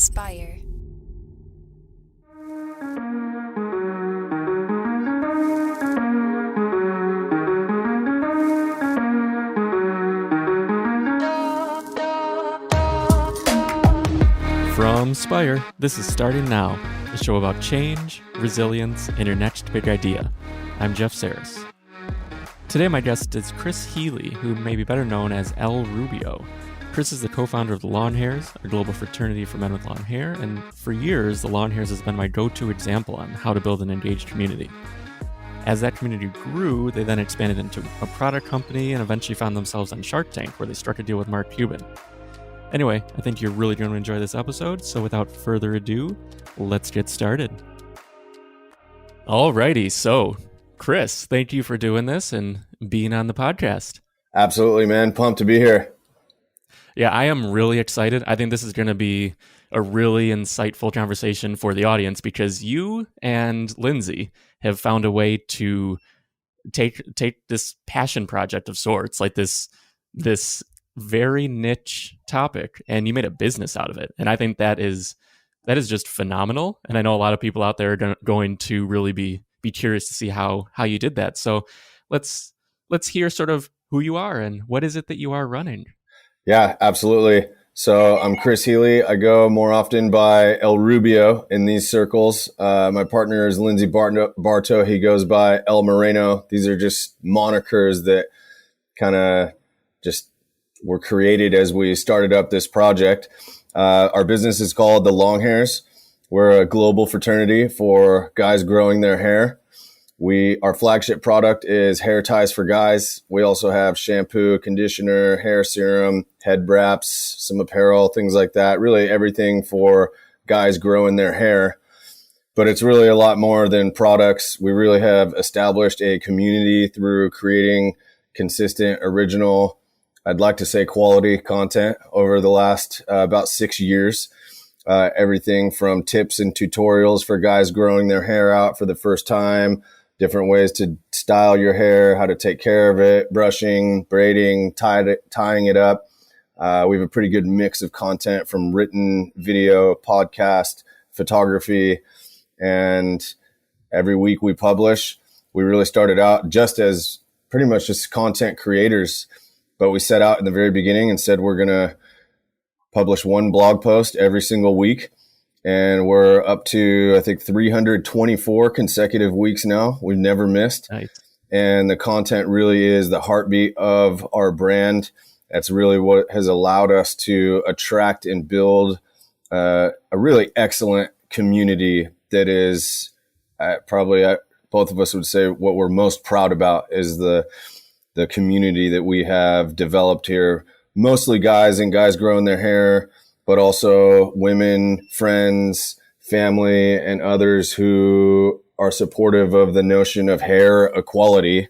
Inspire. From Spire, this is Starting Now, a show about change, resilience, and your next big idea. I'm Jeff Sarris. Today my guest is Chris Healy, who may be better known as Rubio. Chris is the co-founder of the Longhairs, a global fraternity for men with long hair, and for years the Longhairs has been my go-to example on how to build an engaged community. As that community grew, they then expanded into a product company and eventually found themselves on Shark Tank, where they struck a deal with Mark Cuban. Anyway, I think you're really going to enjoy this episode, so without further ado, let's get started. Alrighty, so Chris, thank you for doing this and being on the podcast. Absolutely, man. Pumped to be here. Yeah, I am really excited. I think this is going to be a really insightful conversation for the audience because you and Lindsay have found a way to take this passion project of sorts, like this very niche topic, and you made a business out of it. And I think that is just phenomenal. And I know a lot of people out there are going to really be curious to see how you did that. So let's hear sort of who you are and what is it that you are running. Yeah, absolutely. So I'm Chris Healy. I go more often by El Rubio in these circles. My partner is Lindsay Bartow. He goes by El Moreno. These are just monikers that kind of just were created as we started up this project. Our business is called the Longhairs. We're a global fraternity for guys growing their hair. Our flagship product is hair ties for guys. We also have shampoo, conditioner, hair serum, head wraps, some apparel, things like that. Really everything for guys growing their hair. But it's really a lot more than products. We really have established a community through creating consistent, original, I'd like to say quality content over the last about 6 years. Everything from tips and tutorials for guys growing their hair out for the first time, different ways to style your hair, how to take care of it, brushing, braiding, tying it up. We have a pretty good mix of content from written, video, podcast, photography, and every week we publish. We really started out just as pretty much just content creators. But we set out in the very beginning and said we're going to publish one blog post every single week. And we're up to, I think, 324 consecutive weeks now. We've never missed. Nice. And the content really is the heartbeat of our brand. That's really what has allowed us to attract and build a really excellent community that is probably both of us would say what we're most proud about is the community that we have developed here, mostly guys and guys growing their hair, but also women, friends, family, and others who are supportive of the notion of hair equality,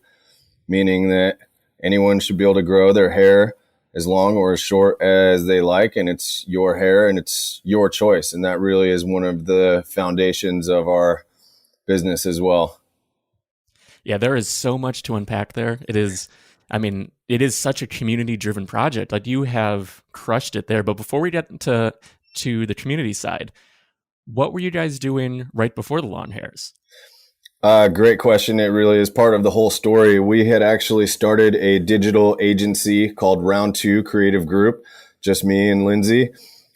meaning that anyone should be able to grow their hair as long or as short as they like, and it's your hair and it's your choice. And that really is one of the foundations of our business as well. Yeah, there is so much to unpack there. It is such a community-driven project. Like, you have crushed it there. But before we get to the community side, what were you guys doing right before the Longhairs? Great question. It really is part of the whole story. We had actually started a digital agency called Round 2 Creative Group, just me and Lindsay.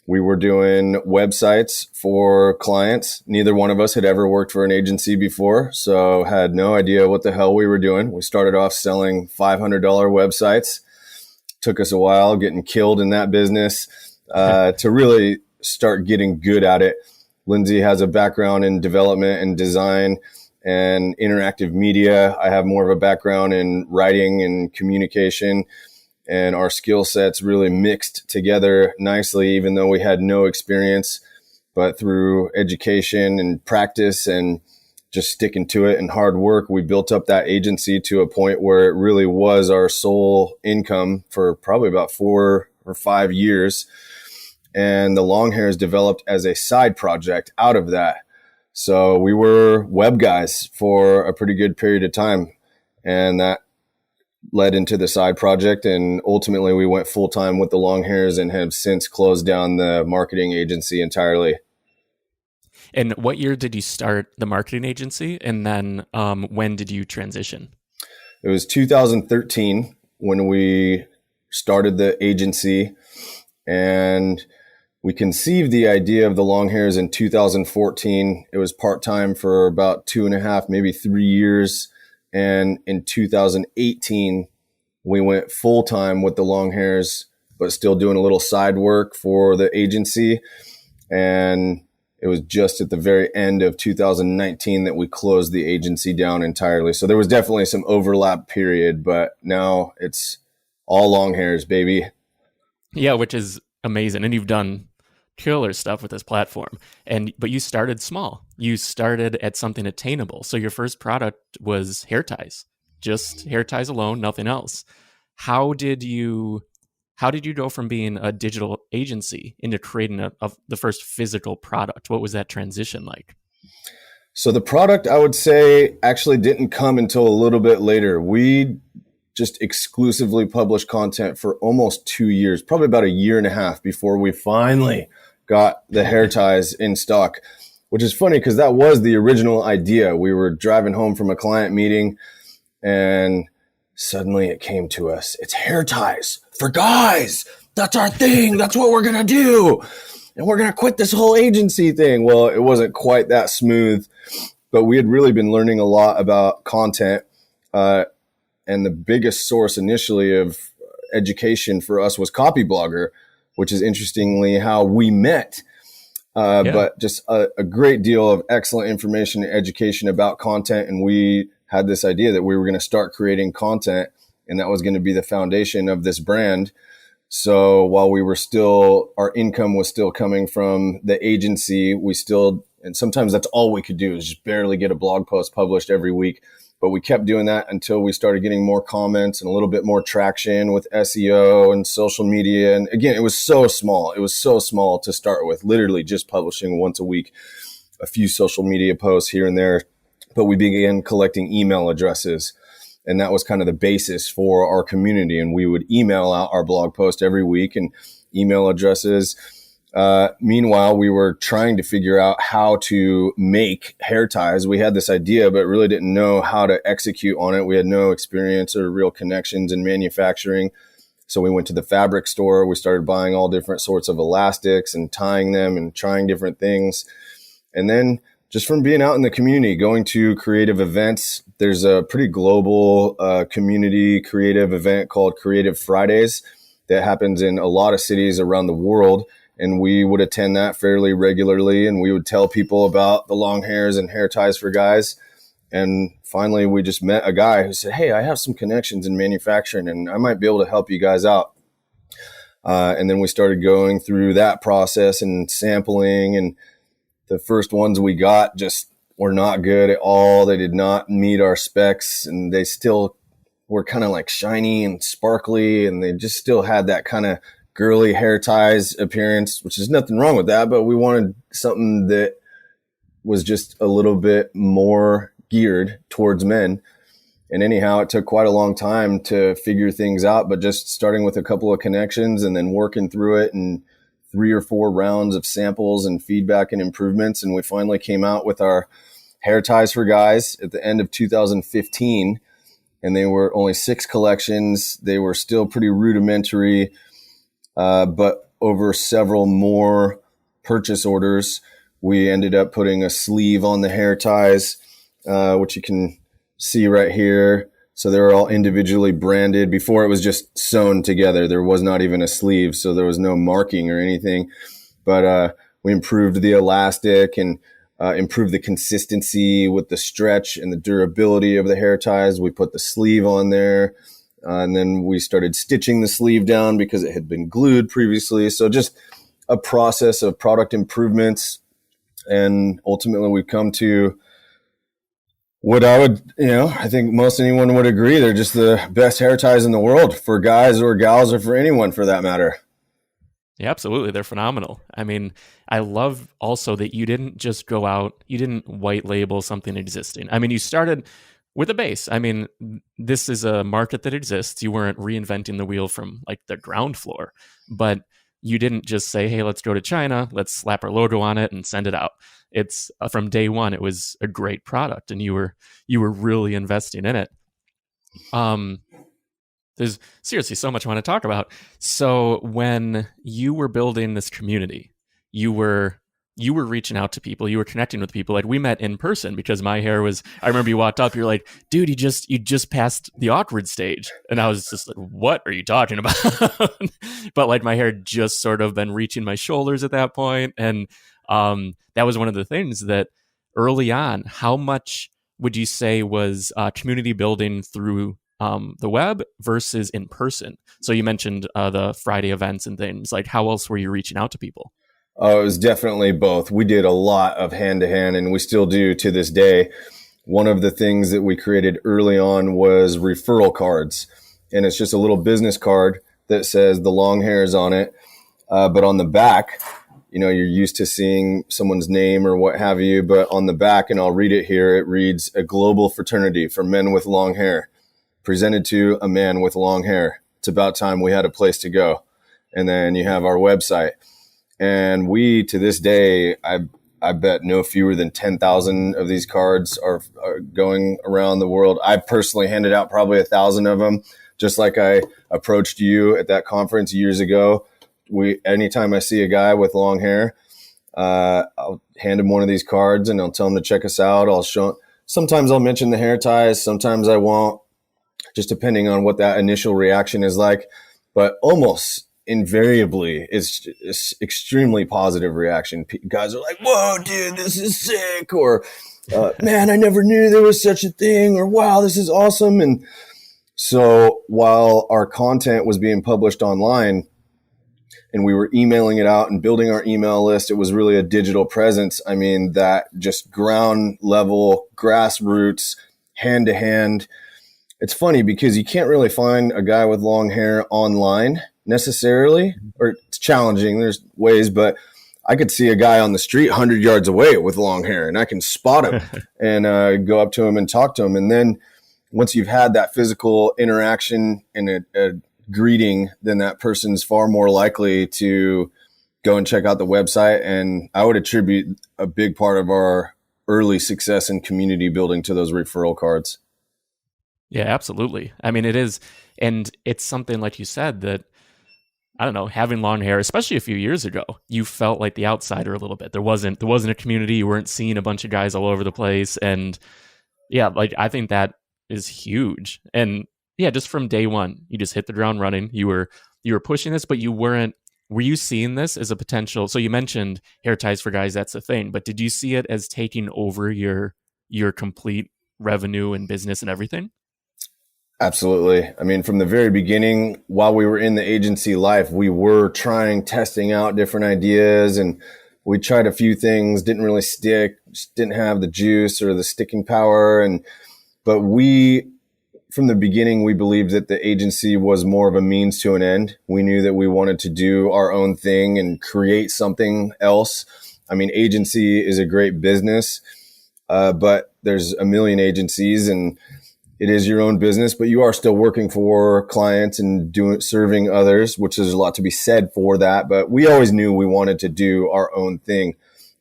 We were doing websites for clients. Neither one of us had ever worked for an agency before, so had no idea what the hell we were doing. We started off selling $500 websites. Took us a while getting killed in that business to really start getting good at it. Lindsay has a background in development and design and interactive media. I have more of a background in writing and communication. And our skill sets really mixed together nicely, even though we had no experience. But through education and practice and just sticking to it and hard work, we built up that agency to a point where it really was our sole income for probably about 4 or 5 years. And the Longhairs developed as a side project out of that. So we were web guys for a pretty good period of time. And that led into the side project, and ultimately we went full time with the Longhairs and have since closed down the marketing agency entirely. And what year did you start the marketing agency? And then when did you transition? It was 2013 when we started the agency, and we conceived the idea of the Longhairs in 2014. It was part-time for about 2.5, maybe 3 years. And in 2018, we went full-time with the Longhairs, but still doing a little side work for the agency. And it was just at the very end of 2019 that we closed the agency down entirely. So there was definitely some overlap period, but now it's all Longhairs, baby. Yeah, which is amazing. And you've done killer stuff with this platform. But you started small. You started at something attainable. So your first product was hair ties, just hair ties alone, nothing else. How did you go from being a digital agency into creating the first physical product? What was that transition like? So the product, I would say, actually didn't come until a little bit later. We just exclusively published content for almost 2 years, probably about 1.5 years before we finally got the hair ties in stock, which is funny because that was the original idea. We were driving home from a client meeting and suddenly it came to us. It's hair ties for guys. That's our thing. That's what we're going to do. And we're going to quit this whole agency thing. Well, it wasn't quite that smooth, but we had really been learning a lot about content. And the biggest source initially of education for us was Copyblogger, which is interestingly how we met. But just a great deal of excellent information and education about content. And we had this idea that we were going to start creating content, and that was going to be the foundation of this brand. So while our income was still coming from the agency, and sometimes that's all we could do is just barely get a blog post published every week. But we kept doing that until we started getting more comments and a little bit more traction with SEO and social media. And again, it was so small. It was so small to start with, literally just publishing once a week, a few social media posts here and there. But we began collecting email addresses, and that was kind of the basis for our community. And we would email out our blog post every week and email addresses. Meanwhile, we were trying to figure out how to make hair ties. We had this idea, but really didn't know how to execute on it. We had no experience or real connections in manufacturing. So we went to the fabric store. We started buying all different sorts of elastics and tying them and trying different things. And then just from being out in the community, going to creative events, there's a pretty global community creative event called Creative Fridays that happens in a lot of cities around the world. And we would attend that fairly regularly, and we would tell people about the Longhairs and hair ties for guys. And finally, we just met a guy who said, "Hey, I have some connections in manufacturing, and I might be able to help you guys out." And then we started going through that process and sampling, and the first ones we got just were not good at all. They did not meet our specs, and they still were kind of like shiny and sparkly, and they just still had that kind of girly hair ties appearance, which is nothing wrong with that, but we wanted something that was just a little bit more geared towards men. And anyhow, it took quite a long time to figure things out, but just starting with a couple of connections and then working through it and 3 or 4 rounds of samples and feedback and improvements. And we finally came out with our hair ties for guys at the end of 2015. And they were only 6 collections. They were still pretty rudimentary. But over several more purchase orders, we ended up putting a sleeve on the hair ties, which you can see right here. So they were all individually branded. Before it was just sewn together. There was not even a sleeve, so there was no marking or anything. But we improved the elastic and improved the consistency with the stretch and the durability of the hair ties. We put the sleeve on there. And then we started stitching the sleeve down because it had been glued previously. So just a process of product improvements. And ultimately we've come to what I think most anyone would agree. They're just the best hair ties in the world for guys or gals or for anyone for that matter. Yeah, absolutely. They're phenomenal. I mean, I love also that you didn't just go out, you didn't white label something existing. I mean, you started with a base. I mean, this is a market that exists. You weren't reinventing the wheel from like the ground floor, but you didn't just say, hey, let's go to China, let's slap our logo on it and send it out. It's from day one, it was a great product, and you were really investing in it. There's seriously so much I want to talk about. So when you were building this community, you were reaching out to people, you were connecting with people. Like, we met in person because my hair was, I remember you walked up, you're like, dude, you just passed the awkward stage. And I was just like, what are you talking about? But like, my hair had just sort of been reaching my shoulders at that point. And that was one of the things that early on, how much would you say was community building through the web versus in person? So you mentioned the Friday events and things. Like, how else were you reaching out to people? Oh, it was definitely both. We did a lot of hand-to-hand, and we still do to this day. One of the things that we created early on was referral cards. And it's just a little business card that says the Longhairs on it. But on the back, you're used to seeing someone's name or what have you. But on the back, and I'll read it here, it reads, "A global fraternity for men with long hair, presented to a man with long hair. It's about time we had a place to go." And then you have our website. And we, to this day, I bet no fewer than 10,000 of these cards are going around the world. I personally handed out probably 1,000 of them, just like I approached you at that conference years ago. Anytime I see a guy with long hair, I'll hand him one of these cards and I'll tell him to check us out. Sometimes I'll mention the hair ties. Sometimes I won't, just depending on what that initial reaction is like. But almost invariably, it's extremely positive reaction. Guys are like, "Whoa, dude, this is sick," or "Man, I never knew there was such a thing," or "Wow, this is awesome." And so while our content was being published online and we were emailing it out and building our email list, it was really a digital presence. I mean, that just ground level, grassroots, hand to hand. It's funny because you can't really find a guy with long hair online necessarily, or it's challenging. There's ways, but I could see a guy on the street 100 yards away with long hair and I can spot him and go up to him and talk to him. And then once you've had that physical interaction and a greeting, then that person's far more likely to go and check out the website. And I would attribute a big part of our early success in community building to those referral cards. Yeah, absolutely. I mean, it is. And it's something, like you said, that, I don't know, having long hair, especially a few years ago, you felt like the outsider a little bit. There wasn't a community. You weren't seeing a bunch of guys all over the place. And yeah, like, I think that is huge. And yeah, just from day one, you just hit the ground running. You were pushing this, but were you seeing this as a potential? So you mentioned hair ties for guys, that's a thing, but did you see it as taking over your complete revenue and business and everything? Absolutely. I mean, from the very beginning, while we were in the agency life, we were testing out different ideas, and we tried a few things, didn't really stick, just didn't have the juice or the sticking power. But from the beginning, we believed that the agency was more of a means to an end. We knew that we wanted to do our own thing and create something else. I mean, agency is a great business, but there's a million agencies, and it is your own business, but you are still working for clients and serving others, which is a lot to be said for that. But we always knew we wanted to do our own thing.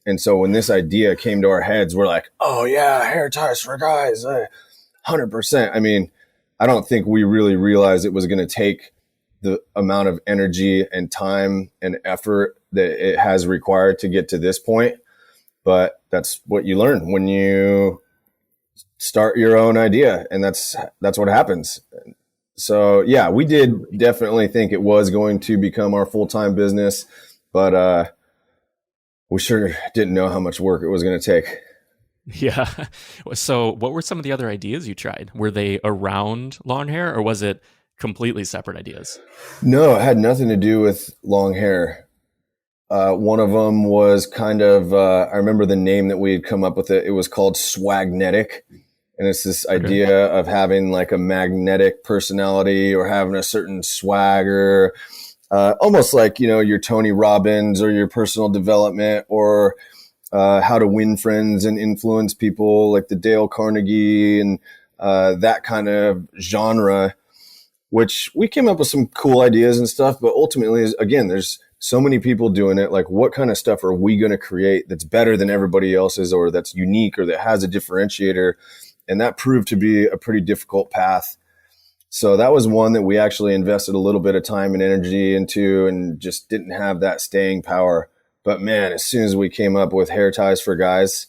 And so when this idea came to our heads, we're like, "Oh yeah, hair ties for guys, 100%. I mean, I don't think we really realized it was going to take the amount of energy and time and effort that it has required to get to this point. But that's what you learn when you start your own idea, and that's what happens. So yeah, we did definitely think it was going to become our full-time business, but we sure didn't know how much work it was going to take. Yeah. So what were some of the other ideas you tried? Were they around long hair, or was it completely separate ideas? No, it had nothing to do with long hair. One of them was kind of, I remember the name that we had come up with. It was called Swagnetic. And it's this idea of having like a magnetic personality or having a certain swagger, almost like, your Tony Robbins or your personal development, or how to win friends and influence people, like the Dale Carnegie and that kind of genre, which we came up with some cool ideas and stuff. But ultimately, again, there's so many people doing it. Like, what kind of stuff are we going to create that's better than everybody else's, or that's unique, or that has a differentiator? And that proved to be a pretty difficult path. So that was one that we actually invested a little bit of time and energy into, and just didn't have that staying power. But man, as soon as we came up with hair ties for guys,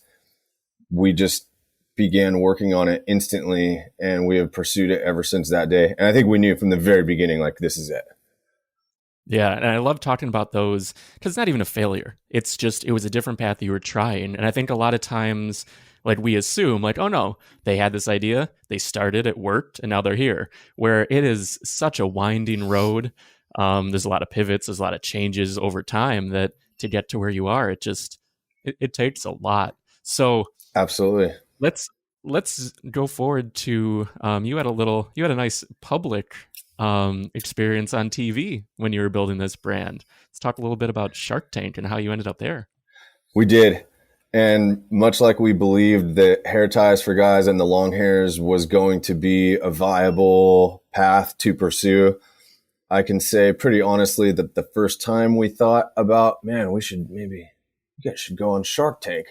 we just began working on it instantly, and we have pursued it ever since that day. And I think we knew from the very beginning, like, this is it. Yeah, and I love talking about those because it's not even a failure. It's just, it was a different path that you were trying. And I think a lot of times, like, we assume, like, oh no, they had this idea, they started, it worked, and now they're here. Where it is such a winding road. There's a lot of pivots, there's a lot of changes over time that to get to where you are, it takes a lot. So Absolutely. Let's go forward to you had a nice public experience on TV when you were building this brand. Let's talk a little bit about Shark Tank and how you ended up there. We did. And much like we believed that hair ties for guys and the Longhairs was going to be a viable path to pursue, I can say pretty honestly that the first time we thought about, man, you guys should go on Shark Tank.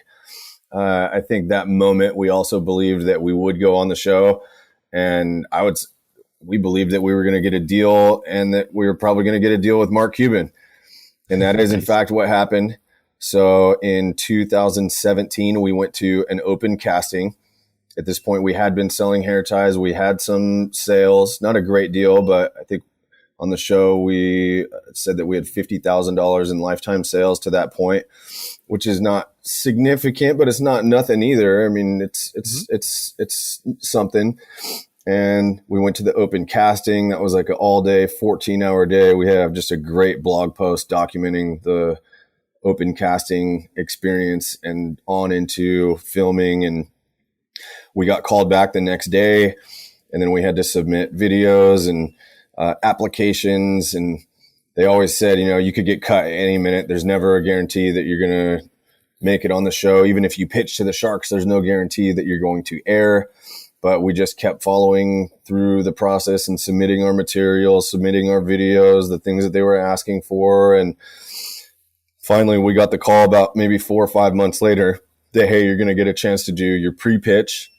I think that moment we also believed that we would go on the show, and we believed that we were going to get a deal, and that we were probably going to get a deal with Mark Cuban. And that is in fact what happened. So in 2017, we went to an open casting. At this point, we had been selling hair ties. We had some sales, not a great deal, but I think on the show, we said that we had $50,000 in lifetime sales to that point, which is not significant, but it's not nothing either. I mean, it's something. And we went to the open casting. That was like an all day, 14-hour day. We have just a great blog post documenting the open casting experience and on into filming. And we got called back the next day, and then we had to submit videos and applications. And they always said, you could get cut at any minute. There's never a guarantee that you're going to make it on the show. Even if you pitch to the Sharks, there's no guarantee that you're going to air. But we just kept following through the process and submitting our material, submitting our videos, the things that they were asking for. And finally, we got the call about maybe 4 or 5 months later that, hey, you're going to get a chance to do your pre-pitch.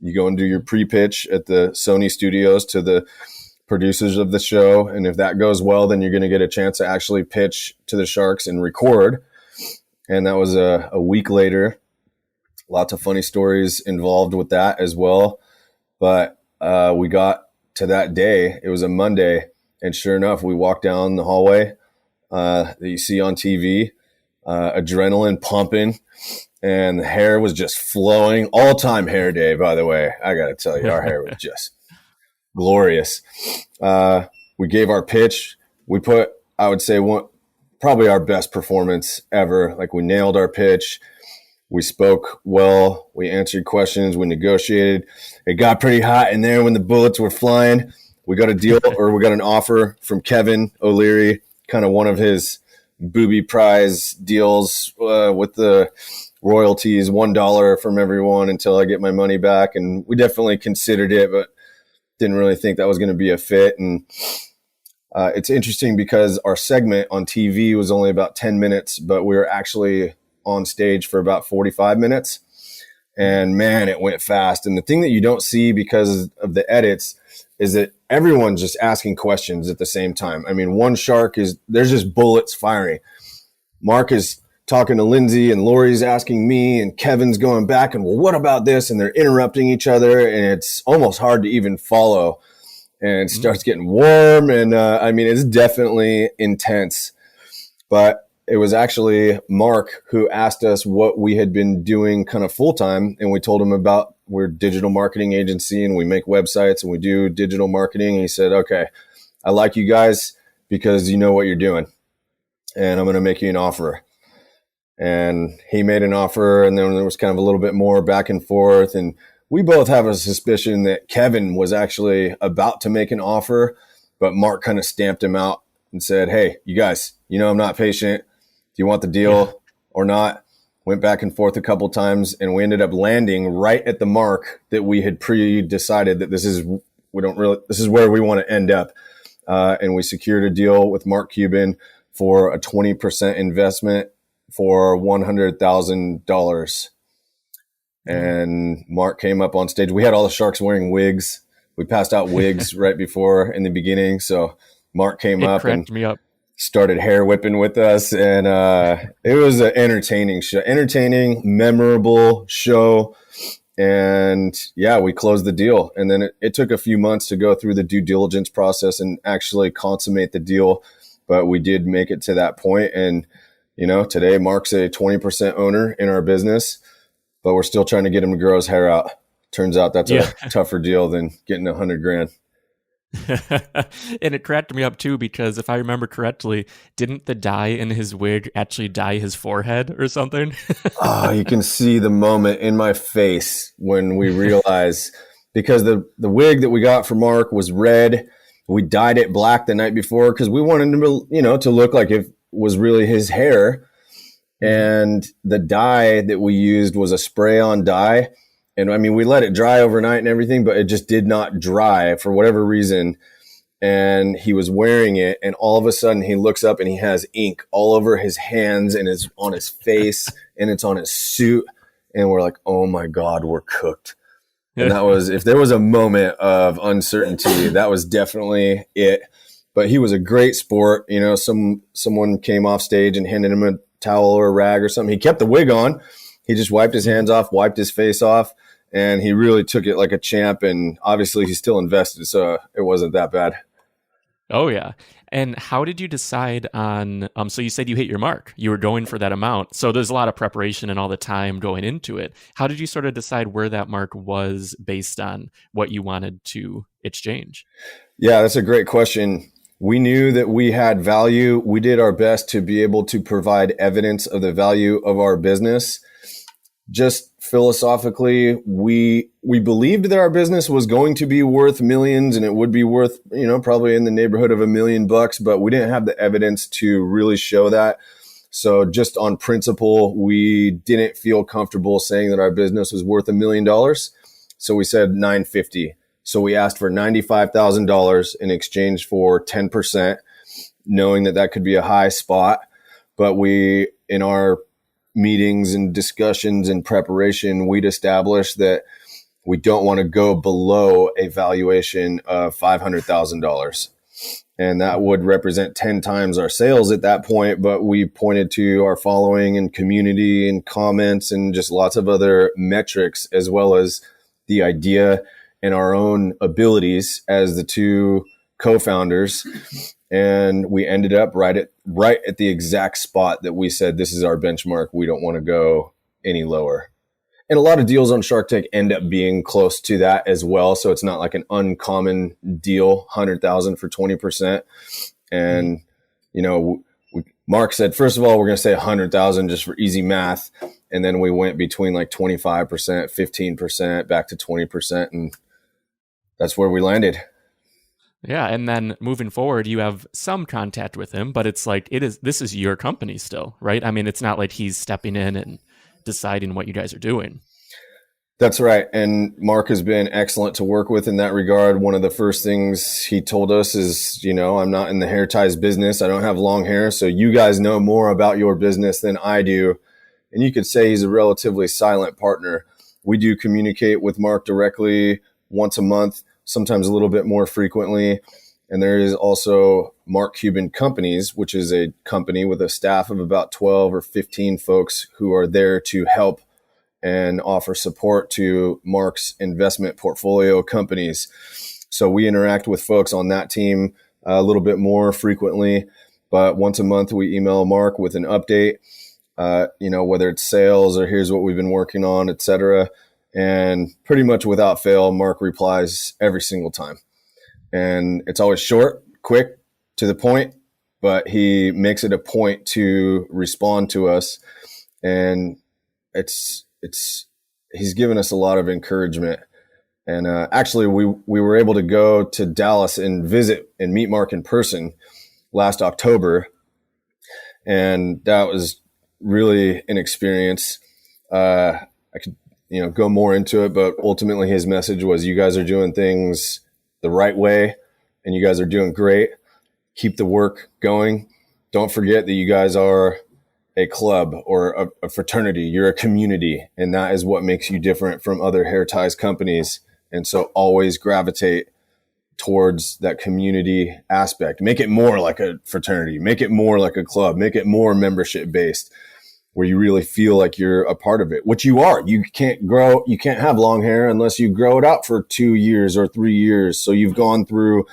You go and do your pre-pitch at the Sony studios to the producers of the show. And if that goes well, then you're going to get a chance to actually pitch to the Sharks and record. And that was a week later. Lots of funny stories involved with that as well. But we got to that day. It was a Monday. And sure enough, we walked down the hallway that you see on TV, adrenaline pumping, and the hair was just flowing. All-time hair day, by the way. I got to tell you, our hair was just glorious. We gave our pitch. We put, I would say, probably our best performance ever. Like, we nailed our pitch. We spoke well. We answered questions. We negotiated. It got pretty hot in there when the bullets were flying. We got a deal, or we got an offer from Kevin O'Leary, kind of one of his booby prize deals with the royalties, $1 from everyone until I get my money back. And we definitely considered it, but didn't really think that was going to be a fit. And it's interesting because our segment on TV was only about 10 minutes, but we were actually on stage for about 45 minutes. And man, it went fast. And the thing that you don't see because of the edits is that everyone's just asking questions at the same time. I mean, one shark there's just bullets firing. Mark is talking to Lindsay, and Lori's asking me, and Kevin's going back and, well, what about this? And they're interrupting each other, and it's almost hard to even follow. And it starts getting warm. And I mean, it's definitely intense. But it was actually Mark who asked us what we had been doing kind of full time. And we told him we're a digital marketing agency, and we make websites and we do digital marketing. And he said, okay, I like you guys because you know what you're doing, and I'm going to make you an offer. And he made an offer, and then there was kind of a little bit more back and forth. And we both have a suspicion that Kevin was actually about to make an offer, but Mark kind of stamped him out and said, hey, you guys, I'm not patient. Do you want the deal or not? went back and forth a couple times, and we ended up landing right at the mark that we had pre-decided that this is where we want to end up. And we secured a deal with Mark Cuban for a 20% investment for $100,000. And Mark came up on stage. We had all the sharks wearing wigs. We passed out wigs right before in the beginning. So Mark came up and started hair whipping with us. And it was an entertaining, memorable show. And yeah, we closed the deal. And then it took a few months to go through the due diligence process and actually consummate the deal. But we did make it to that point. And, today Mark's a 20% owner in our business, but we're still trying to get him to grow his hair out. Turns out that's a tougher deal than getting $100,000. And it cracked me up too, because if I remember correctly, didn't the dye in his wig actually dye his forehead or something? Oh, you can see the moment in my face when we realized, because the wig that we got for Mark was red. We dyed it black the night before because we wanted him to look like it was really his hair. And the dye that we used was a spray-on dye. And I mean, we let it dry overnight and everything, but it just did not dry for whatever reason. And he was wearing it, and all of a sudden he looks up and he has ink all over his hands and is on his face and it's on his suit. And we're like, oh my God, we're cooked. And that was, if there was a moment of uncertainty, that was definitely it. But he was a great sport. Someone came off stage and handed him a towel or a rag or something. He kept the wig on. He just wiped his hands off, wiped his face off, and he really took it like a champ. And obviously he's still invested, so it wasn't that bad. Oh, yeah. And how did you decide on, so you said you hit your mark. You were going for that amount. So there's a lot of preparation and all the time going into it. How did you sort of decide where that mark was based on what you wanted to exchange? Yeah, that's a great question. We knew that we had value. We did our best to be able to provide evidence of the value of our business. Just philosophically, we believed that our business was going to be worth millions, and it would be worth, probably in the neighborhood of $1 million, but we didn't have the evidence to really show that. So just on principle, we didn't feel comfortable saying that our business was worth $1 million. So we said $950,000. So we asked for $95,000 in exchange for 10%, knowing that could be a high spot. But we, in our meetings and discussions and preparation, we'd established that we don't want to go below a valuation of $500,000. And that would represent 10 times our sales at that point. But we pointed to our following and community and comments and just lots of other metrics, as well as the idea and our own abilities as the two co-founders. And we ended up right at the exact spot that we said, this is our benchmark. We don't want to go any lower. And a lot of deals on Shark Tank end up being close to that as well. So it's not like an uncommon deal, $100,000 for 20%. And, Mark said, first of all, we're going to say $100,000 just for easy math. And then we went between like 25%, 15%, back to 20%. And that's where we landed. Yeah. And then moving forward, you have some contact with him, but it's like, this is your company still, right? I mean, it's not like he's stepping in and deciding what you guys are doing. That's right. And Mark has been excellent to work with in that regard. One of the first things he told us is, I'm not in the hair ties business. I don't have long hair. So you guys know more about your business than I do. And you could say he's a relatively silent partner. We do communicate with Mark directly once a month, sometimes a little bit more frequently. And there is also Mark Cuban Companies, which is a company with a staff of about 12 or 15 folks who are there to help and offer support to Mark's investment portfolio companies. So we interact with folks on that team a little bit more frequently, but once a month we email Mark with an update, whether it's sales or here's what we've been working on, et cetera. And pretty much without fail, Mark replies every single time. And it's always short, quick, to the point, but he makes it a point to respond to us. And he's given us a lot of encouragement. And actually, we were able to go to Dallas and visit and meet Mark in person last October. And that was really an experience. I could, go more into it, but ultimately his message was, you guys are doing things the right way and you guys are doing great. Keep the work going. Don't forget that you guys are a club or a fraternity. You're a community, and that is what makes you different from other hair ties companies. And so always gravitate towards that community aspect. Make it more like a fraternity, make it more like a club, make it more membership based, where you really feel like you're a part of it, which you are. You can't have long hair unless you grow it out for 2 years or 3 years. So you've gone through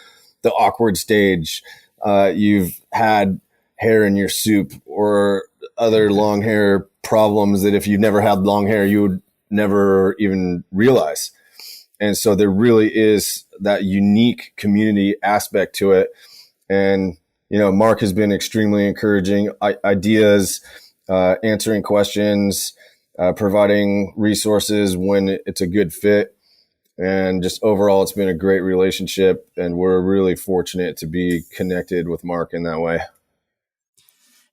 the awkward stage. You've had hair in your soup or other long hair problems that if you've never had long hair, you would never even realize. And so there really is that unique community aspect to it. And, Mark has been extremely encouraging. Ideas, answering questions, providing resources when it's a good fit. And just overall, it's been a great relationship. And we're really fortunate to be connected with Mark in that way.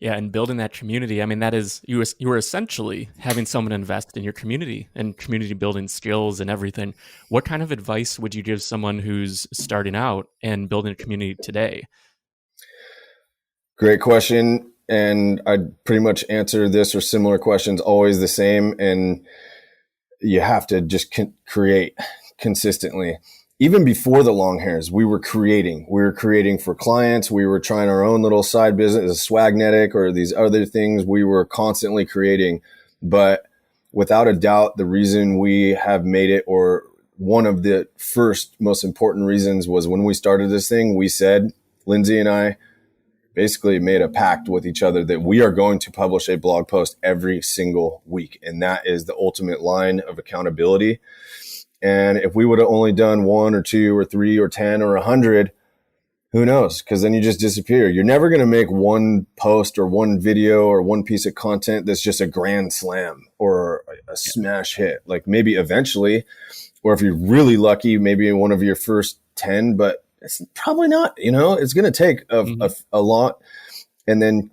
Yeah, and building that community, I mean, that is, you were essentially having someone invest in your community and community building skills and everything. What kind of advice would you give someone who's starting out and building a community today? Great question. And I'd pretty much answer this or similar questions always the same. And you have to just create consistently. Even before the Longhairs, we were creating. We were creating for clients. We were trying our own little side business, Swagnetic or these other things. We were constantly creating. But without a doubt, the reason we have made it, or one of the first most important reasons, was when we started this thing, we said, Lindsay and I basically made a pact with each other that we are going to publish a blog post every single week. And that is the ultimate line of accountability. And if we would have only done 1 or 2 or 3 or 10 or 100, who knows? Because then you just disappear. You're never going to make one post or one video or one piece of content that's just a grand slam or a smash hit. Like maybe eventually, or if you're really lucky, maybe in one of your first 10, but it's probably not. It's going to take a lot. And then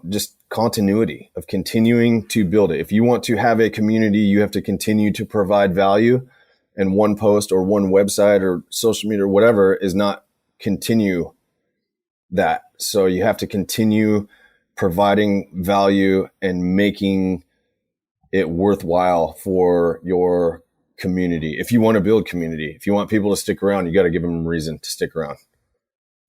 just continuity of continuing to build it. If you want to have a community, you have to continue to provide value. And one post or one website or social media or whatever is not continue that. So you have to continue providing value and making it worthwhile for your community. If you want to build community, if you want people to stick around, you got to give them a reason to stick around.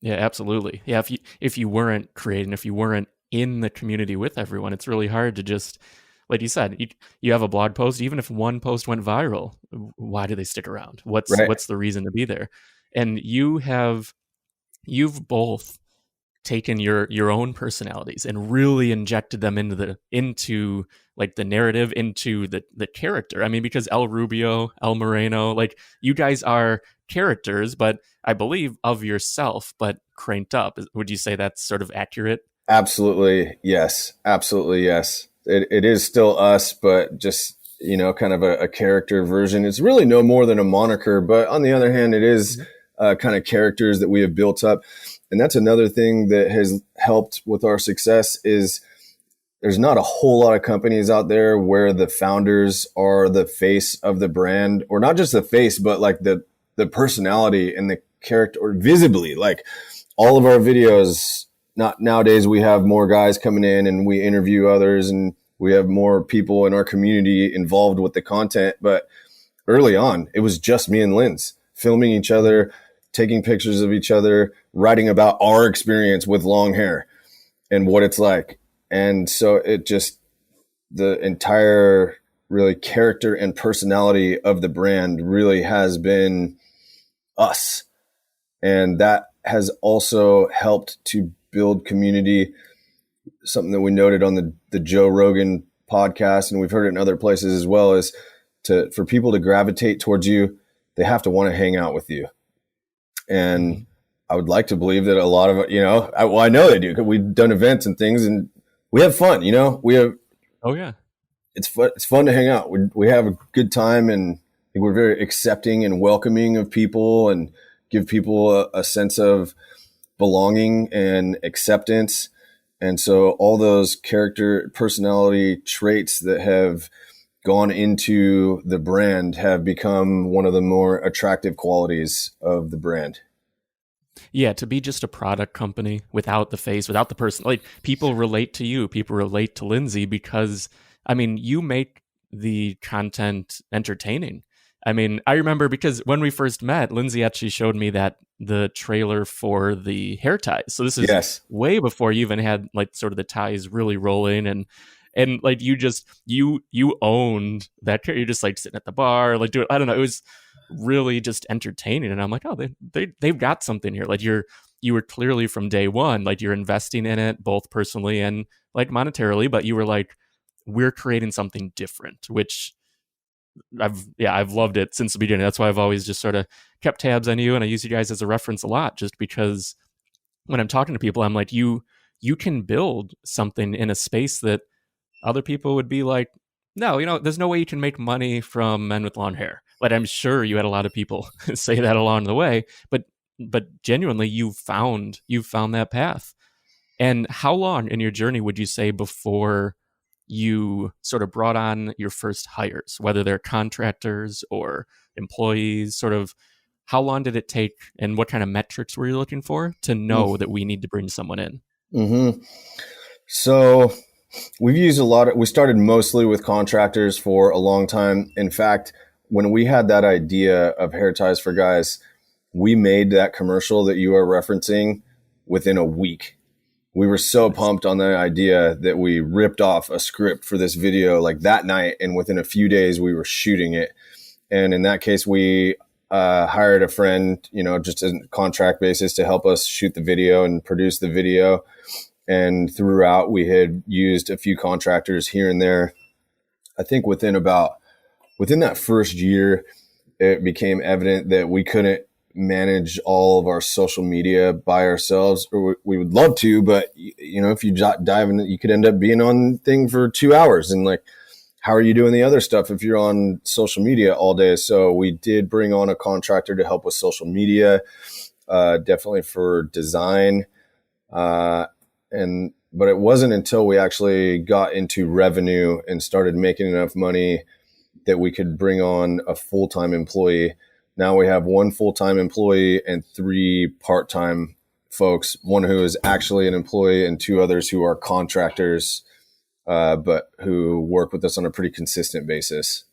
Yeah, absolutely. Yeah, if you weren't creating, if you weren't in the community with everyone, it's really hard to just, like you said, you have a blog post, even if one post went viral, why do they stick around? What's the reason to be there? And you've both taken your own personalities and really injected them into like the narrative, into the character. I mean, because El Rubio, El Moreno, like you guys are characters, but I believe of yourself, but cranked up. Would you say that's sort of accurate? Absolutely. Yes. Absolutely. Yes. It is still us, but just, kind of a character version. It's really no more than a moniker, but on the other hand, it is kind of characters that we have built up. And that's another thing that has helped with our success is there's not a whole lot of companies out there where the founders are the face of the brand, or not just the face, but like the personality and the character, or visibly, like all of our videos. Not nowadays, we have more guys coming in and we interview others and we have more people in our community involved with the content. But early on, it was just me and Linz filming each other, taking pictures of each other, writing about our experience with long hair and what it's like. And so the entire really character and personality of the brand really has been us. And that has also helped to build community, something that we noted on the Joe Rogan podcast, and we've heard it in other places as well, is for people to gravitate towards you, they have to want to hang out with you. And I would like to believe that a lot of, I know they do, because we've done events and things and we have fun, we have, oh yeah, it's fun to hang out. We have a good time, and I think we're very accepting and welcoming of people and give people a sense of belonging and acceptance. And so all those character personality traits that have gone into the brand have become one of the more attractive qualities of the brand. Yeah, to be just a product company without the face, without the person, like people relate to you, people relate to Lindsay because, I mean, you make the content entertaining. I mean, I remember because when we first met, Lindsay actually showed me the trailer for the hair ties. So this is Yes. way before you even had like sort of the ties really rolling and like you owned that. You're just like sitting at the bar, like doing, I don't know, it was really just entertaining. And I'm like, oh, they've got something here. Like you were clearly from day one, like you're investing in it both personally and like monetarily, but you were like, we're creating something different, which I've loved it since the beginning. That's why I've always just sort of kept tabs on you, and I use you guys as a reference a lot, just because when I'm talking to people, I'm like, you can build something in a space that other people would be like, no, there's no way you can make money from men with long hair. But I'm sure you had a lot of people say that along the way. But genuinely, you've found that path. And how long in your journey would you say before you sort of brought on your first hires, whether they're contractors or employees? Sort of how long did it take, and what kind of metrics were you looking for to know that we need to bring someone in? Mm-hmm. So we've used we started mostly with contractors for a long time. In fact, when we had that idea of hair ties for guys, we made that commercial that you are referencing within a week. We were so pumped on the idea that we ripped off a script for this video like that night. And within a few days, we were shooting it. And in that case, we hired a friend, just a contract basis to help us shoot the video and produce the video. And throughout, we had used a few contractors here and there. I think within that first year, it became evident that we couldn't manage all of our social media by ourselves, or we would love to, but if you dive in, you could end up being on thing for 2 hours. And like, how are you doing the other stuff if you're on social media all day? So we did bring on a contractor to help with social media, definitely for design. But it wasn't until we actually got into revenue and started making enough money that we could bring on a full-time employee. Now we have one full-time employee and 3 part-time folks, one who is actually an employee and 2 others who are contractors, but who work with us on a pretty consistent basis.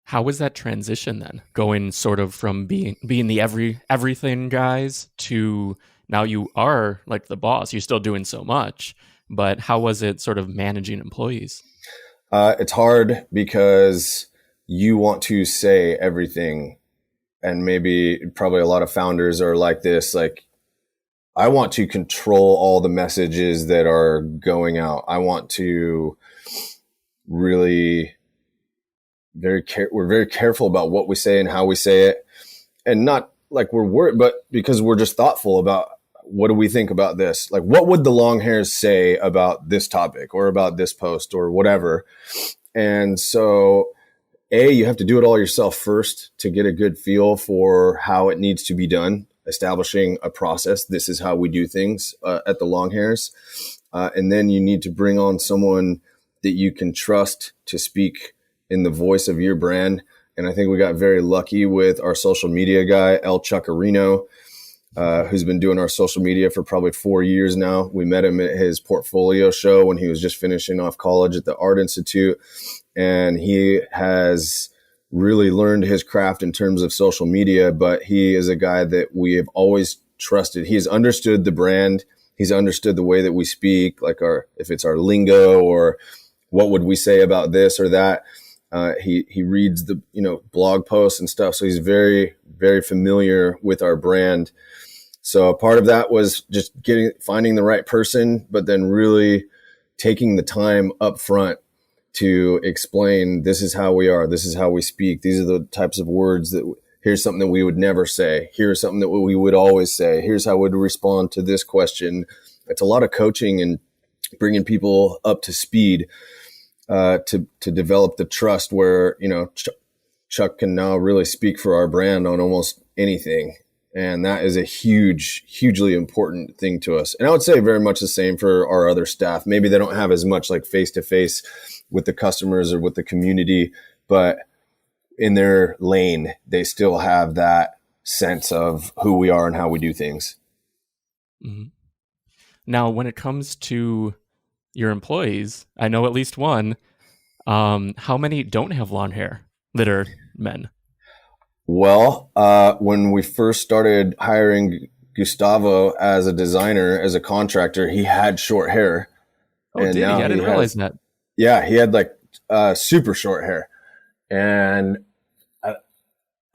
How was that transition then, going sort of from being the everything guys to now you are like the boss? You're still doing so much, but how was it sort of managing employees? It's hard because you want to say everything, and probably a lot of founders are like this. Like, I want to control all the messages that are going out. I want to really we're very careful about what we say and how we say it, and not like we're worried, but because we're just thoughtful about what do we think about this? Like, what would the Longhairs say about this topic or about this post or whatever? And so, you have to do it all yourself first to get a good feel for how it needs to be done, establishing a process. This is how we do things at the Longhairs. And then you need to bring on someone that you can trust to speak in the voice of your brand. And I think we got very lucky with our social media guy, El Chuckarino, who's been doing our social media for probably 4 years now. We met him at his portfolio show when he was just finishing off college at the Art Institute. And he has really learned his craft in terms of social media, but he is a guy that we have always trusted. He's understood the brand. He's understood the way that we speak, like if it's our lingo or what would we say about this or that. He reads the blog posts and stuff, so he's very, very familiar with our brand. So part of that was just finding the right person, but then really taking the time up front to explain, this is how we are, this is how we speak, these are the types of words here's something that we would never say, here's something that we would always say, here's how we'd respond to this question. It's a lot of coaching and bringing people up to speed to develop the trust where, Chuck can now really speak for our brand on almost anything. And that is a hugely important thing to us. And I would say very much the same for our other staff. Maybe they don't have as much like face to face with the customers or with the community, but in their lane, they still have that sense of who we are and how we do things. Mm-hmm. Now, when it comes to your employees, I know at least one. How many don't have long hair that are men? Well, when we first started hiring Gustavo as a designer, as a contractor, he had short hair. Oh, and did he? I didn't realize that. Yeah, he had like super short hair. And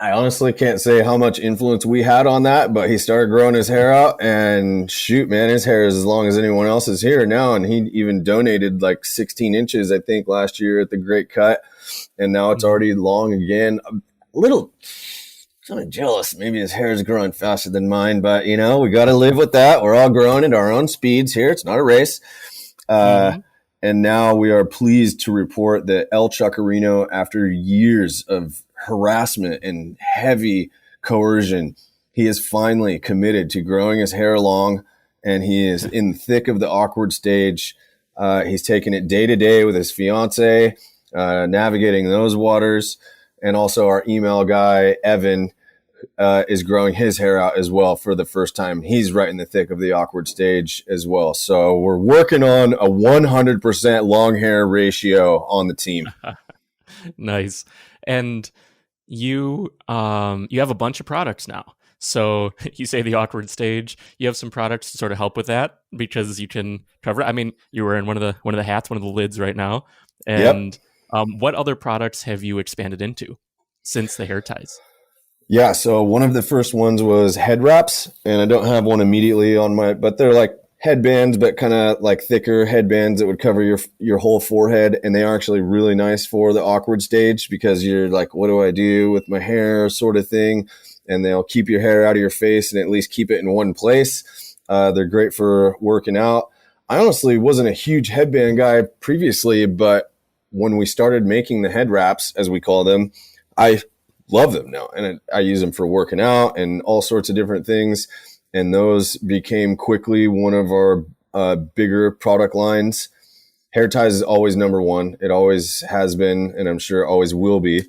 I honestly can't say how much influence we had on that, but he started growing his hair out, and shoot, man, his hair is as long as anyone else's here now. And he even donated like 16 inches, I think, last year at the Great Cut. And now it's already long again. A little kind of jealous. Maybe his hair is growing faster than mine, but you know, we got to live with that. We're all growing at our own speeds here. It's not a race. And now we are pleased to report that El Chuckarino, after years of harassment and heavy coercion, he is finally committed to growing his hair long, and he is in the thick of the awkward stage. He's taking it day to day with his fiance, navigating those waters. And also our email guy, Evan, is growing his hair out as well for the first time. He's right in the thick of the awkward stage as well. So we're working on a 100% long hair ratio on the team. Nice. And you have a bunch of products now. So you say the awkward stage. You have some products to sort of help with that because you can cover it. I mean, you're wearing one of the hats, one of the lids right now. And what other products have you expanded into since the hair ties? Yeah, so one of the first ones was head wraps, and I don't have one immediately on but they're like headbands, but kind of like thicker headbands that would cover your whole forehead. And they are actually really nice for the awkward stage because you're like, what do I do with my hair sort of thing? And they'll keep your hair out of your face and at least keep it in one place. They're great for working out. I honestly wasn't a huge headband guy previously, but when we started making the head wraps, as we call them, I love them now. And I use them for working out and all sorts of different things. And those became quickly one of our bigger product lines. Hair ties is always number one. It always has been, and I'm sure always will be.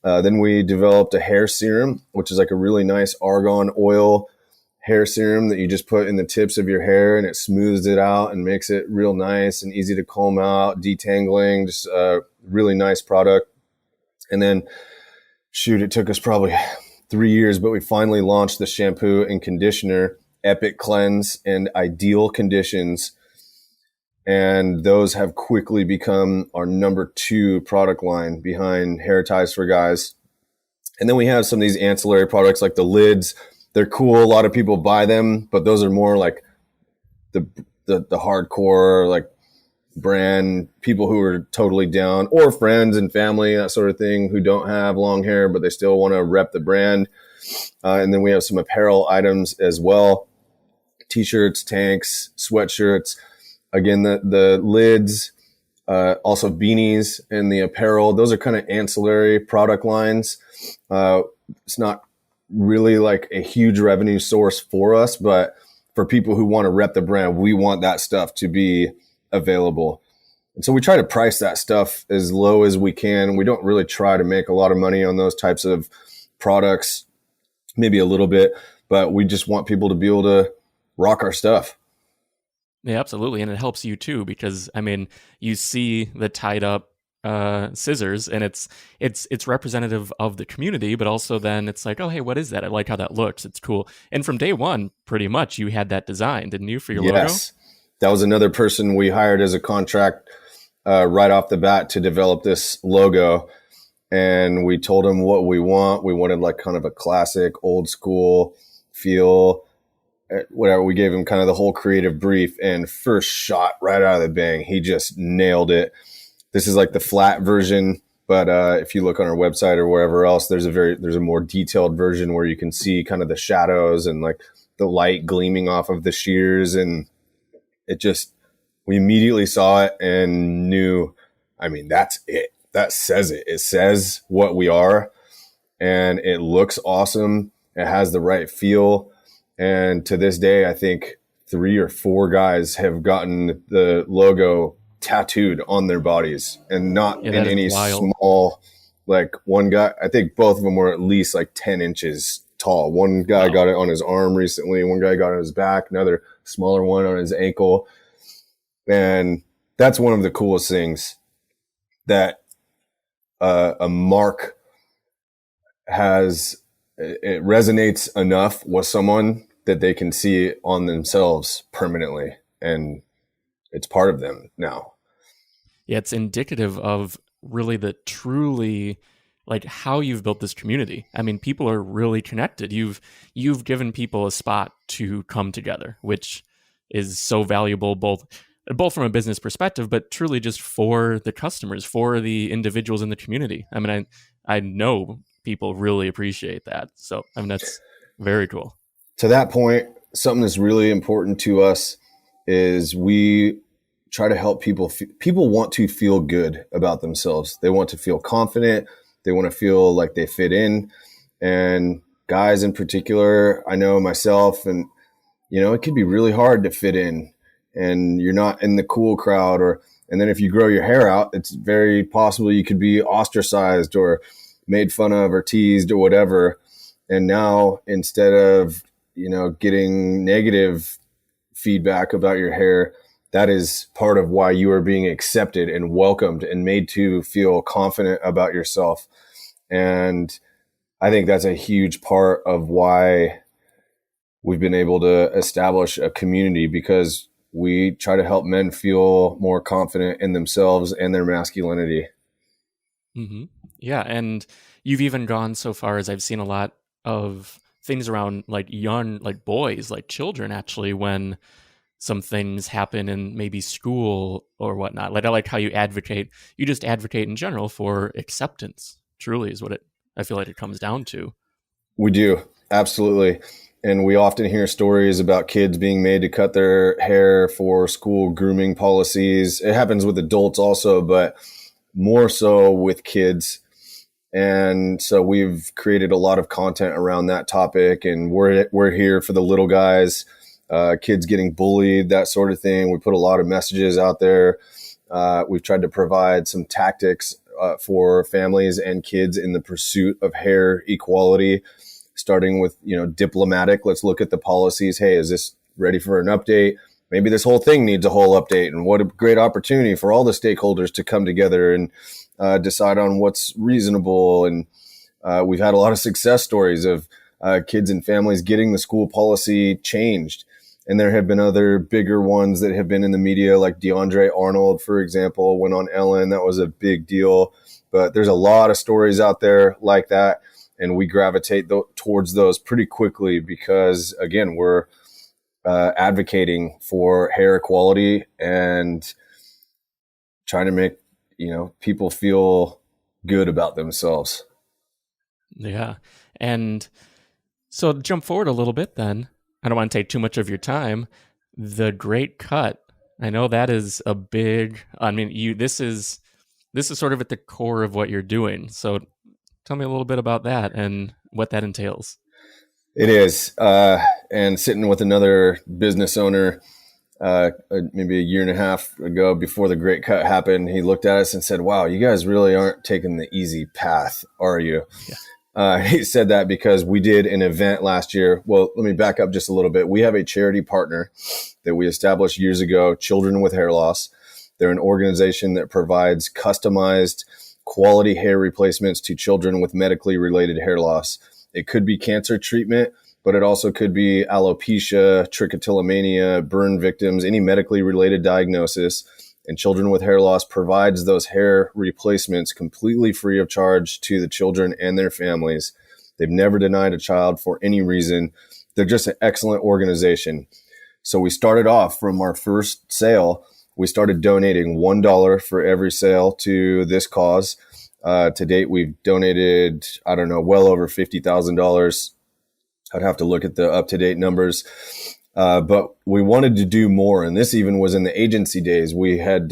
Then we developed a hair serum, which is like a really nice argan oil hair serum that you just put in the tips of your hair, and it smooths it out and makes it real nice and easy to comb out, detangling, just a really nice product. And then, shoot, it took us probably 3 years, but we finally launched the shampoo and conditioner, Epic Cleanse and Ideal Conditions. And those have quickly become our number 2 product line behind hair ties for guys. And then we have some of these ancillary products like the lids. They're cool. A lot of people buy them, but those are more like the hardcore, like brand people who are totally down, or friends and family, that sort of thing, who don't have long hair, but they still want to rep the brand. And then we have some apparel items as well. T-shirts, tanks, sweatshirts. Again, the lids, also beanies and the apparel. Those are kind of ancillary product lines. It's not really like a huge revenue source for us, but for people who want to rep the brand, we want that stuff to be available. And so we try to price that stuff as low as we can. We don't really try to make a lot of money on those types of products, maybe a little bit, but we just want people to be able to rock our stuff. Yeah, absolutely. And it helps you too, because I mean, you see the tied up scissors, and it's representative of the community, but also then it's like, oh, hey, what is that? I like how that looks. It's cool. And from day one, pretty much, you had that design, didn't you, for your logo? Yes. That was another person we hired as a contract right off the bat to develop this logo. And we told him what we want. We wanted like kind of a classic, old school feel, whatever. We gave him kind of the whole creative brief, and first shot right out of the bang, he just nailed it. This is like the flat version, but if you look on our website or wherever else, there's a more detailed version where you can see kind of the shadows and like the light gleaming off of the shears. And we immediately saw it and knew, I mean, that's it. That says it. It says what we are, and it looks awesome. It has the right feel. And to this day, I think 3 or 4 guys have gotten the logo tattooed on their bodies, and not Yeah, in that is any wild. small, like one guy, I think both of them were at least like 10 inches tall. One guy Wow. got it on his arm recently. One guy got it on his back, another smaller one on his ankle. And that's one of the coolest things, that a mark has, it resonates enough with someone that they can see it on themselves permanently, and it's part of them now. Yeah, it's indicative of really the truly like how you've built this community. I mean, people are really connected. You've given people a spot to come together, which is so valuable both from a business perspective, but truly just for the customers, for the individuals in the community. I mean, I know people really appreciate that. So, I mean, that's very cool. To that point, something that's really important to us is we try to help people. People want to feel good about themselves. They want to feel confident. They want to feel like they fit in. And guys in particular, I know myself, and, it can be really hard to fit in, and you're not in the cool crowd, and then if you grow your hair out, it's very possible you could be ostracized or made fun of or teased or whatever. And now, instead of, getting negative feedback about your hair, that is part of why you are being accepted and welcomed and made to feel confident about yourself. And I think that's a huge part of why we've been able to establish a community, because we try to help men feel more confident in themselves and their masculinity. Mm-hmm. Yeah, and you've even gone so far as I've seen a lot of things around like young, like boys, like children, actually, when some things happen in maybe school or whatnot. Like I like how you just advocate in general for acceptance, truly is what I feel like it comes down to. We do, absolutely. And we often hear stories about kids being made to cut their hair for school grooming policies. It happens with adults also, but more so with kids. And so we've created a lot of content around that topic, and we're here for the little guys, kids getting bullied, that sort of thing. We put a lot of messages out there. We've tried to provide some tactics for families and kids in the pursuit of hair equality, starting with, diplomatic. Let's look at the policies. Hey, is this ready for an update? Maybe this whole thing needs a whole update, and what a great opportunity for all the stakeholders to come together and decide on what's reasonable. And we've had a lot of success stories of kids and families getting the school policy changed. And there have been other bigger ones that have been in the media, like DeAndre Arnold, for example, went on Ellen. That was a big deal. But there's a lot of stories out there like that, and we gravitate towards those pretty quickly because, again, we're advocating for hair equality and trying to make, people feel good about themselves. Yeah. And so to jump forward a little bit then, I don't want to take too much of your time. The Great Cut. I know that is a big, this is sort of at the core of what you're doing. So tell me a little bit about that and what that entails. It is. And sitting with another business owner, maybe a year and a half ago before the Great Cut happened, he looked at us and said, "Wow, you guys really aren't taking the easy path, are you?" Yeah. He said that because we did an event last year. Well, let me back up just a little bit. We have a charity partner that we established years ago, Children with Hair Loss. They're an organization that provides customized quality hair replacements to children with medically related hair loss. It could be cancer treatment, but it also could be alopecia, trichotillomania, burn victims, any medically related diagnosis. And Children with Hair Loss provides those hair replacements completely free of charge to the children and their families. They've never denied a child for any reason. They're just an excellent organization. So we started off from our first sale. We started donating $1 for every sale to this cause. To date, we've donated, well over $50,000. I'd have to look at the up-to-date numbers. But we wanted to do more. And this even was in the agency days. We had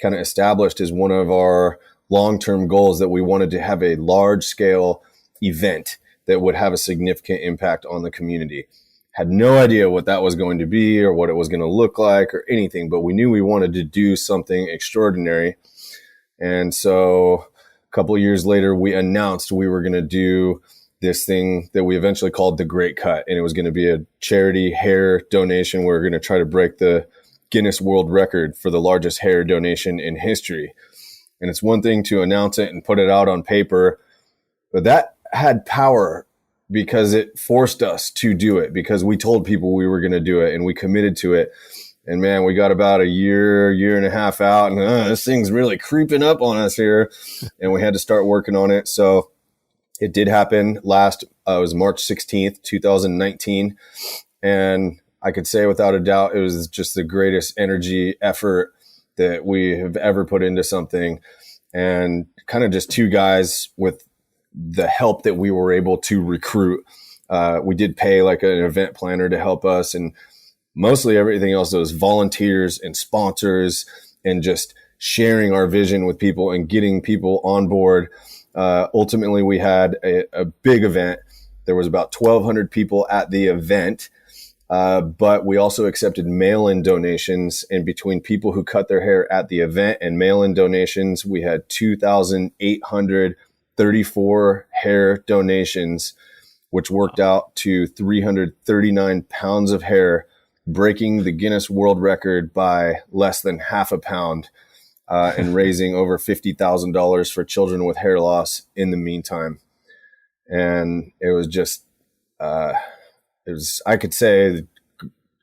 kind of established as one of our long-term goals that we wanted to have a large-scale event that would have a significant impact on the community. Had no idea what that was going to be or what it was going to look like or anything, but we knew we wanted to do something extraordinary. And so a couple of years later, we announced we were going to do this thing that we eventually called the Great Cut. And it was going to be a charity hair donation. We were going to try to break the Guinness World Record for the largest hair donation in history. And it's one thing to announce it and put it out on paper, but that had power because it forced us to do it, because we told people we were going to do it and we committed to it. And man, we got about a year and a half out, and this thing's really creeping up on us here. And we had to start working on it. So it did happen it was March 16th, 2019. And I could say without a doubt, it was just the greatest energy effort that we have ever put into something. And kind of just two guys with the help that we were able to recruit. We did pay like an event planner to help us, and mostly everything else was volunteers and sponsors and just sharing our vision with people and getting people on board. Ultimately, we had a big event. There was about 1,200 people at the event, but we also accepted mail-in donations. And between people who cut their hair at the event and mail-in donations, we had 2,834 hair donations, which worked out to 339 pounds of hair, breaking the Guinness World Record by less than half a pound, and raising over $50,000 for children with hair loss in the meantime. And it was just, I could say, the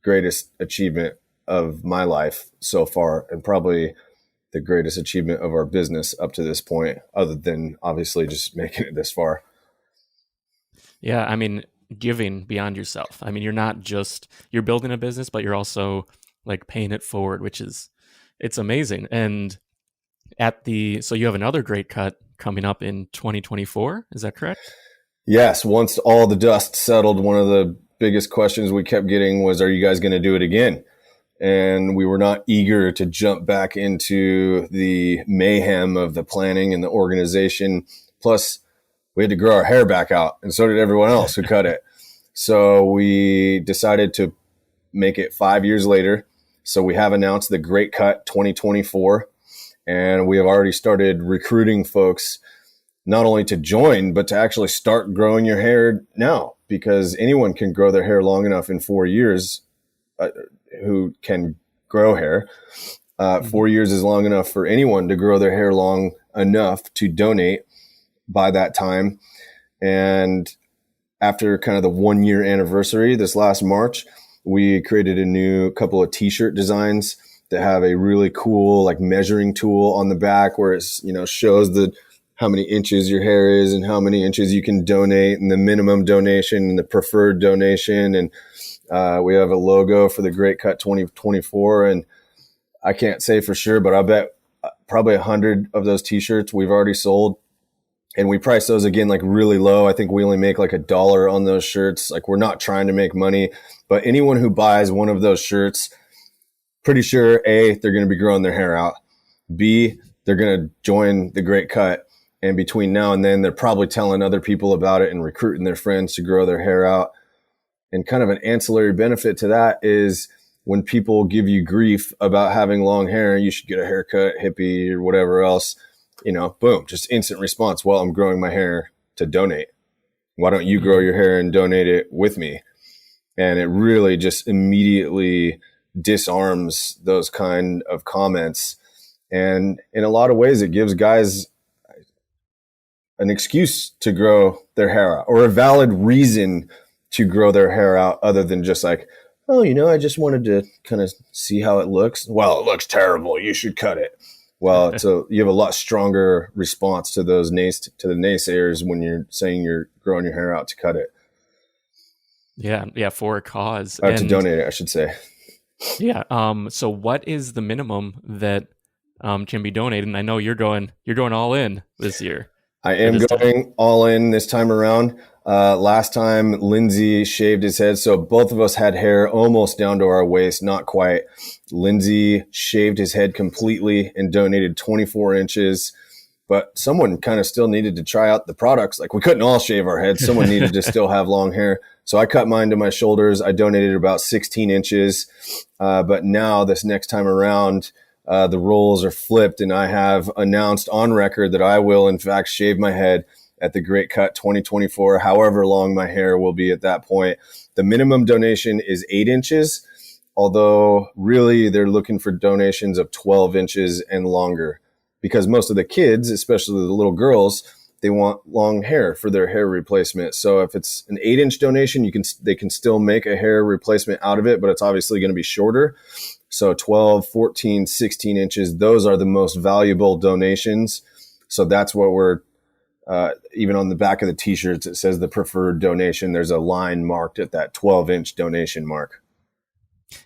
greatest achievement of my life so far, and probably the greatest achievement of our business up to this point, other than obviously just making it this far. Yeah, I mean, giving beyond yourself. I mean, you're building a business, but you're also like paying it forward, it's amazing. And so you have another Great Cut coming up in 2024. Is that correct? Yes. Once all the dust settled, one of the biggest questions we kept getting was, are you guys going to do it again? And we were not eager to jump back into the mayhem of the planning and the organization. Plus, we had to grow our hair back out, and so did everyone else who cut it. So we decided to make it 5 years later. So we have announced the Great Cut 2024, and we have already started recruiting folks not only to join, but to actually start growing your hair now, because anyone can grow their hair long enough in 4 years who can grow hair. 4 years is long enough for anyone to grow their hair long enough to donate by that time. And after kind of the 1 year anniversary this last March, we created a new couple of t-shirt designs that have a really cool like measuring tool on the back where it's, shows how many inches your hair is and how many inches you can donate and the minimum donation and the preferred donation. And we have a logo for the Great Cut 2024. And I can't say for sure, but I bet probably 100 of those t-shirts we've already sold. And we price those again, like really low. I think we only make like $1 on those shirts. Like we're not trying to make money, but anyone who buys one of those shirts, pretty sure A, they're going to be growing their hair out. B, they're going to join the Great Cut. And between now and then, they're probably telling other people about it and recruiting their friends to grow their hair out. And kind of an ancillary benefit to that is when people give you grief about having long hair, you should get a haircut, hippie, or whatever else. Boom, just instant response. Well, I'm growing my hair to donate. Why don't you grow your hair and donate it with me? And it really just immediately disarms those kind of comments. And in a lot of ways, it gives guys an excuse to grow their hair out, or a valid reason to grow their hair out, other than just like, oh, I just wanted to kind of see how it looks. Well, it looks terrible. You should cut it. Well, so you have a lot stronger response to those the naysayers when you're saying you're growing your hair out to cut it. Yeah, for a cause. Or to donate it, I should say. Yeah. So what is the minimum that can be donated? And I know you're going all in this year. I am going all in this time around. Last time Lindsay shaved his head. So both of us had hair almost down to our waist, not quite. Lindsay shaved his head completely and donated 24 inches. but someone kind of still needed to try out the products. Like we couldn't all shave our heads. Someone needed to still have long hair. So I cut mine to my shoulders. I donated about 16 inches. But now this next time around, the roles are flipped, and I have announced on record that I will in fact shave my head at the Great Cut 2024, however long my hair will be at that point. The minimum donation is 8 inches, although really they're looking for donations of 12 inches and longer, because most of the kids, especially the little girls, they want long hair for their hair replacement. So if it's an 8-inch donation, they can still make a hair replacement out of it, but it's obviously going to be shorter. So 12, 14, 16 inches, those are the most valuable donations. So that's what we're, even on the back of the t-shirts, it says the preferred donation. There's a line marked at that 12-inch donation mark.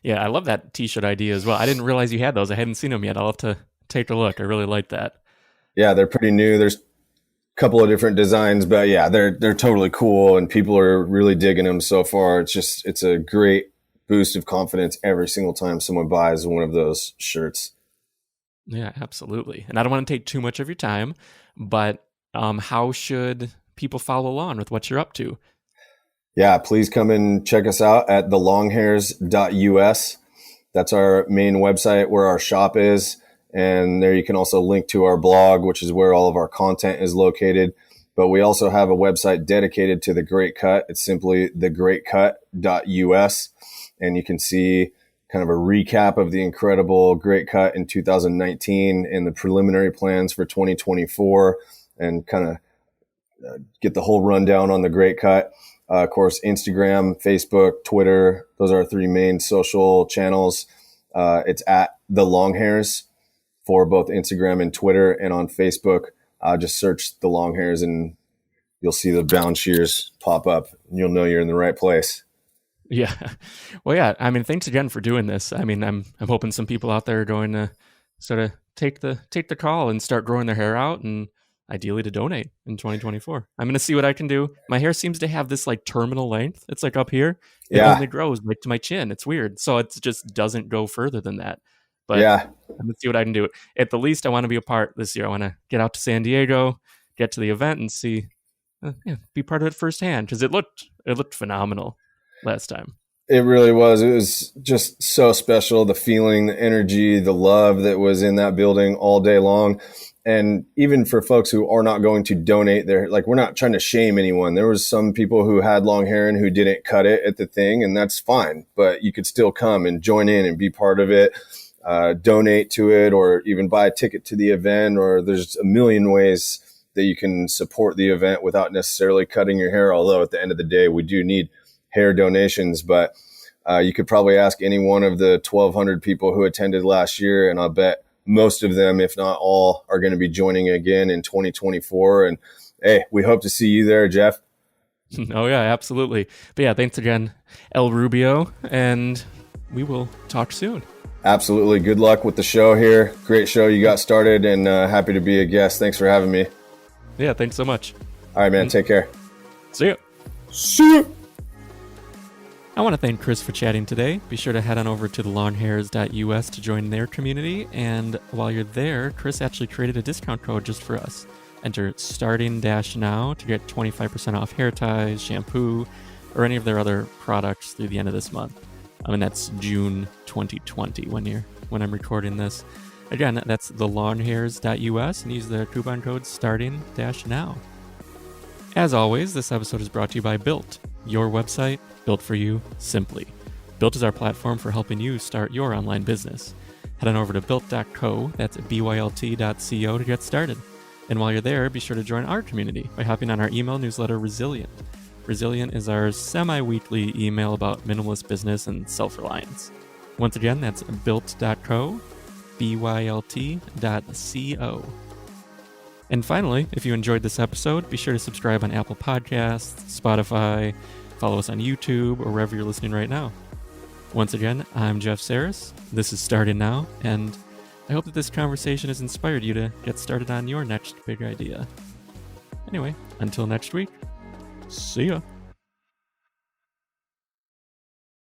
Yeah, I love that t-shirt idea as well. I didn't realize you had those. I hadn't seen them yet. I'll have to take a look. I really like that. Yeah, they're pretty new. There's a couple of different designs, but yeah, they're totally cool, and people are really digging them so far. It's a great boost of confidence every single time someone buys one of those shirts. Yeah, absolutely. And I don't want to take too much of your time, but how should people follow along with what you're up to? Yeah, please come and check us out at thelonghairs.us. That's our main website where our shop is. And there you can also link to our blog, which is where all of our content is located. But we also have a website dedicated to the Great Cut. It's simply thegreatcut.us. And you can see kind of a recap of the incredible Great Cut in 2019 and the preliminary plans for 2024, and kind of get the whole rundown on the Great Cut. Of course, Instagram, Facebook, Twitter, those are our 3 main social channels. It's at the Longhairs for both Instagram and Twitter, and on Facebook, just search the Longhairs and you'll see the bound shears pop up, and you'll know you're in the right place. Yeah. Well, yeah. I mean, thanks again for doing this. I mean, I'm hoping some people out there are going to sort of take the call and start growing their hair out, and ideally to donate in 2024. I'm going to see what I can do. My hair seems to have this like terminal length. It's like up here. It only grows like to my chin. It's weird. So it just doesn't go further than that. But yeah, I'm going to see what I can do. At the least, I want to be a part this year. I want to get out to San Diego, get to the event, and see, be part of it firsthand, because it looked phenomenal last time. It really was. It was just so special. The feeling, the energy, the love that was in that building all day long. And even for folks who are not going to donate their, like, we're not trying to shame anyone. There was some people who had long hair and who didn't cut it at the thing, and that's fine. But you could still come and join in and be part of it, donate to it, or even buy a ticket to the event. Or there's a million ways that you can support the event without necessarily cutting your hair. Although at the end of the day, we do need hair donations. But you could probably ask any one of the 1,200 people who attended last year, and I'll bet most of them, if not all, are going to be joining again in 2024. And hey, we hope to see you there, Jeff. Oh yeah, absolutely. But yeah, thanks again, El Rubio, and we will talk soon. Absolutely. Good luck with the show here. Great show you got started, and happy to be a guest. Thanks for having me. Yeah, thanks so much. All right, man. Take care. See ya. See ya. I want to thank Chris for chatting today. Be sure to head on over to thelonghairs.us to join their community. And while you're there, Chris actually created a discount code just for us. Enter starting-now to get 25% off hair ties, shampoo, or any of their other products through the end of this month. I mean, that's June 2020 when I'm recording this. Again, that's thelonghairs.us, and use the coupon code starting-now. As always, this episode is brought to you by Built, your website built for you simply. Built is our platform for helping you start your online business. Head on over to built.co, that's bylt.co, to get started. And while you're there, be sure to join our community by hopping on our email newsletter, Resilient. Resilient is our semi-weekly email about minimalist business and self-reliance. Once again, that's built.co, bylt.co. And finally, if you enjoyed this episode, be sure to subscribe on Apple Podcasts, Spotify, follow us on YouTube, or wherever you're listening right now. Once again, I'm Jeff Sarris. This is Starting Now, and I hope that this conversation has inspired you to get started on your next big idea. Anyway, until next week, see ya.